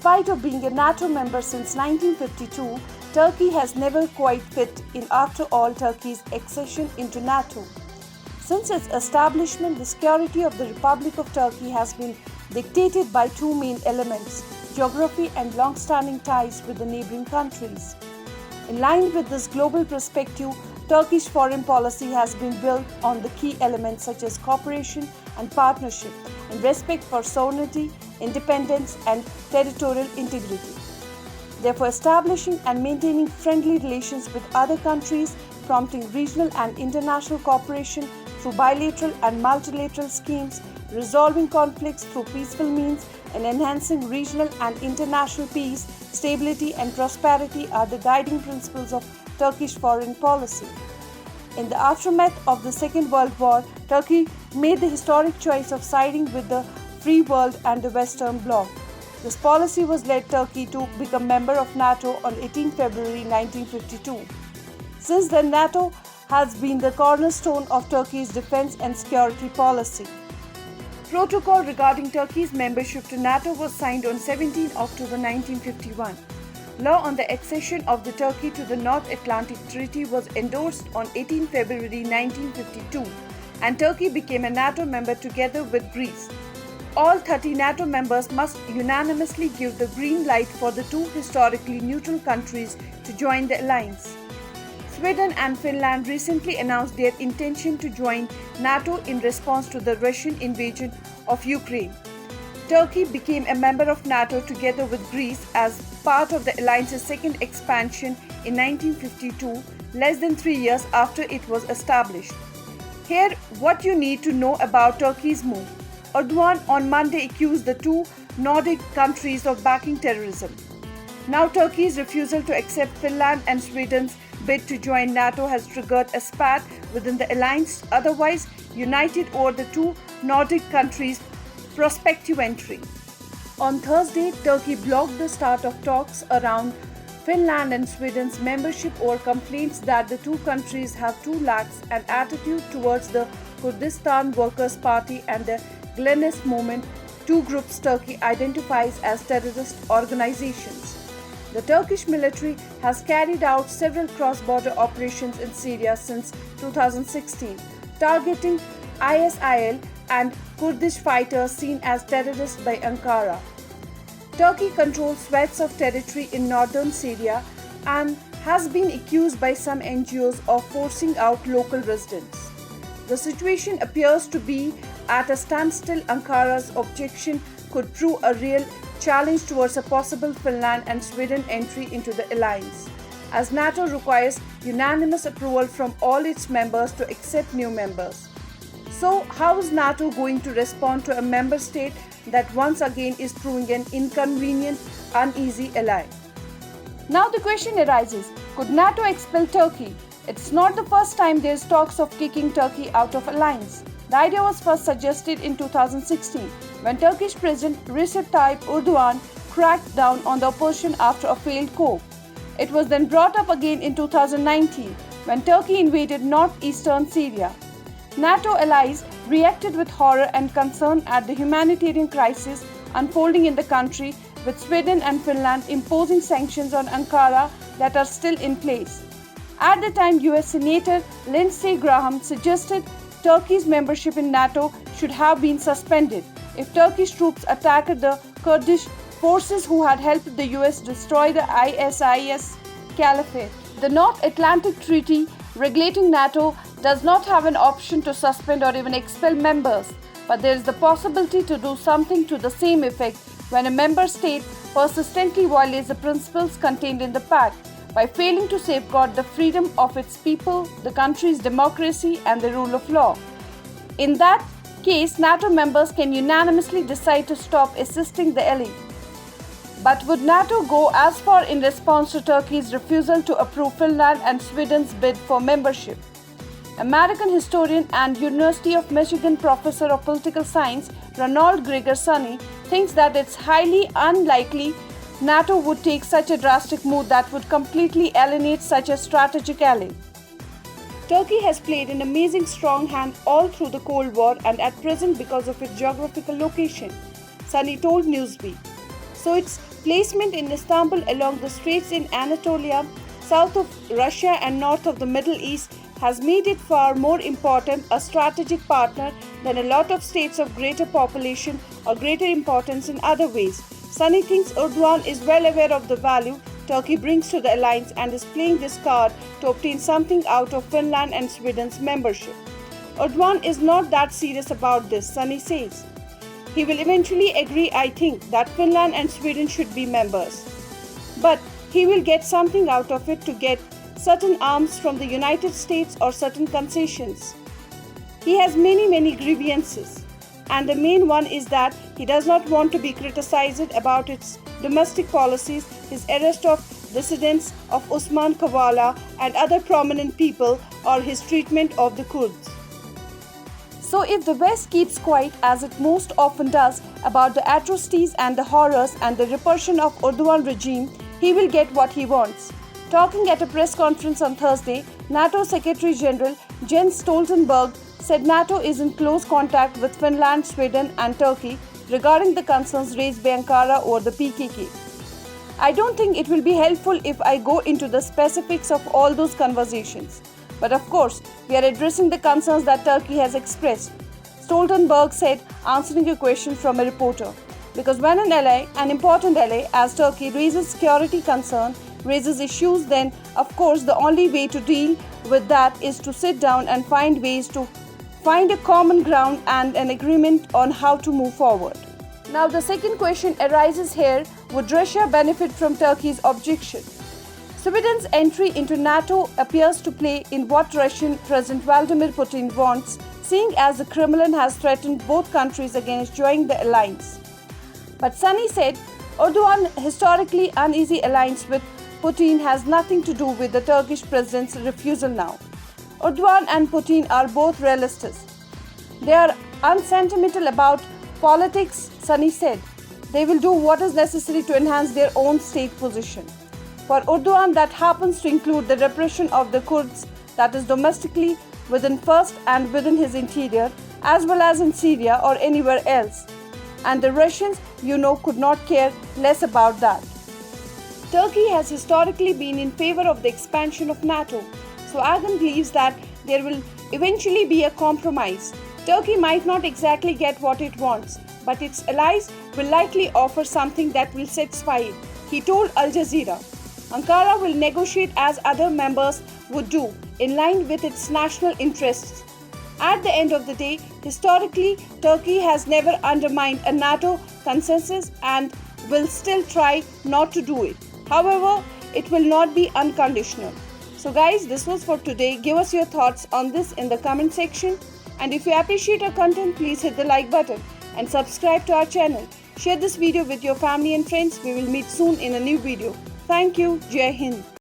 spite of being a NATO member since 1952, Turkey has never quite fit in after all Turkey's accession into NATO. Since its establishment, the security of the Republic of Turkey has been dictated by two main elements: geography and long-standing ties with the neighboring countries. In line with this global perspective, Turkish foreign policy has been built on the key elements such as cooperation and partnership, and respect for sovereignty, independence, and territorial integrity. Therefore, establishing and maintaining friendly relations with other countries, prompting regional and international cooperation through bilateral and multilateral schemes, resolving conflicts through peaceful means, and enhancing regional and international peace, stability, and prosperity are the guiding principles of Turkish foreign policy. In the aftermath of the Second World War, Turkey made the historic choice of siding with the free world and the Western Bloc. This policy was led Turkey to become member of NATO on 18 February 1952. Since then, NATO has been the cornerstone of Turkey's defense and security policy. Protocol regarding Turkey's membership to NATO was signed on 17 October 1951. Law on the accession of the Turkey to the North Atlantic Treaty was endorsed on 18 February 1952, and Turkey became a NATO member together with Greece. All 30 NATO members must unanimously give the green light for the two historically neutral countries to join the alliance. Sweden and Finland recently announced their intention to join NATO in response to the Russian invasion of Ukraine. Turkey became a member of NATO together with Greece as part of the alliance's second expansion in 1952, less than 3 years after it was established. Here, what you need to know about Turkey's move. Erdogan on Monday accused the two Nordic countries of backing terrorism. Now Turkey's refusal to accept Finland and Sweden's bid to join NATO has triggered a spat within the alliance, otherwise united over the two Nordic countries' prospective entry. On Thursday, Turkey blocked the start of talks around Finland and Sweden's membership over complaints that the two countries have too lax an attitude towards the Kurdistan Workers' Party and the Glenist movement, two groups Turkey identifies as terrorist organizations. The Turkish military has carried out several cross-border operations in Syria since 2016, targeting ISIL and Kurdish fighters seen as terrorists by Ankara. Turkey controls swaths of territory in northern Syria and has been accused by some NGOs of forcing out local residents. The situation appears to be at a standstill. Ankara's objection could prove a real challenge towards a possible Finland and Sweden entry into the alliance, as NATO requires unanimous approval from all its members to accept new members. So, how is NATO going to respond to a member state that once again is proving an inconvenient, uneasy ally? Now the question arises, could NATO expel Turkey? It's not the first time there is talks of kicking Turkey out of alliance. The idea was first suggested in 2016 when Turkish President Recep Tayyip Erdogan cracked down on the opposition after a failed coup. It was then brought up again in 2019 when Turkey invaded northeastern Syria. NATO allies reacted with horror and concern at the humanitarian crisis unfolding in the country, with Sweden and Finland imposing sanctions on Ankara that are still in place. At the time, US Senator Lindsey Graham suggested Turkey's membership in NATO should have been suspended if Turkish troops attacked the Kurdish forces who had helped the US destroy the ISIS caliphate. The North Atlantic Treaty regulating NATO does not have an option to suspend or even expel members, but there is the possibility to do something to the same effect when a member state persistently violates the principles contained in the pact by failing to safeguard the freedom of its people, the country's democracy, and the rule of law. In that case, NATO members can unanimously decide to stop assisting the ally. But would NATO go as far in response to Turkey's refusal to approve Finland and Sweden's bid for membership? American historian and University of Michigan professor of political science Ronald Greger-Sonny thinks that it's highly unlikely NATO would take such a drastic move that would completely alienate such a strategic ally. Turkey has played an amazing strong hand all through the Cold War and at present because of its geographical location, Sonny told Newsweek. So it's placement in Istanbul along the straits in Anatolia, south of Russia and north of the Middle East has made it far more important a strategic partner than a lot of states of greater population or greater importance in other ways. Sunny thinks Erdogan is well aware of the value Turkey brings to the alliance and is playing this card to obtain something out of Finland and Sweden's membership. Erdogan is not that serious about this, Sunny says. He will eventually agree, I think, that Finland and Sweden should be members. But he will get something out of it to get certain arms from the United States or certain concessions. He has many grievances, and the main one is that he does not want to be criticized about its domestic policies, his arrest of dissidents of Osman Kavala and other prominent people, or his treatment of the Kurds. So if the West keeps quiet, as it most often does, about the atrocities and the horrors and the repression of Erdogan regime, he will get what he wants. Talking at a press conference on Thursday, NATO Secretary General Jens Stoltenberg said NATO is in close contact with Finland, Sweden and Turkey regarding the concerns raised by Ankara over the PKK. I don't think it will be helpful if I go into the specifics of all those conversations. But of course, we are addressing the concerns that Turkey has expressed, Stoltenberg said, answering a question from a reporter. Because when an ally, an important ally as Turkey raises security concern, raises issues, then of course the only way to deal with that is to sit down and find ways to find a common ground and an agreement on how to move forward. Now the second question arises here, would Russia benefit from Turkey's objection? Sweden's entry into NATO appears to play in what Russian President Vladimir Putin wants, seeing as the Kremlin has threatened both countries against joining the alliance. But Sunny said, Erdogan's historically uneasy alliance with Putin has nothing to do with the Turkish president's refusal now. Erdogan and Putin are both realists. They are unsentimental about politics, Sunny said. They will do what is necessary to enhance their own state position. For Erdogan, that happens to include the repression of the Kurds, that is domestically within first and within his interior, as well as in Syria or anywhere else. And the Russians, could not care less about that. Turkey has historically been in favor of the expansion of NATO, so Erdogan believes that there will eventually be a compromise. Turkey might not exactly get what it wants, but its allies will likely offer something that will satisfy it, he told Al Jazeera. Ankara will negotiate as other members would do, in line with its national interests. At the end of the day, historically, Turkey has never undermined a NATO consensus and will still try not to do it. However, it will not be unconditional. So guys, this was for today. Give us your thoughts on this in the comment section. And if you appreciate our content, please hit the like button and subscribe to our channel. Share this video with your family and friends. We will meet soon in a new video. Thank you. Jai Hind.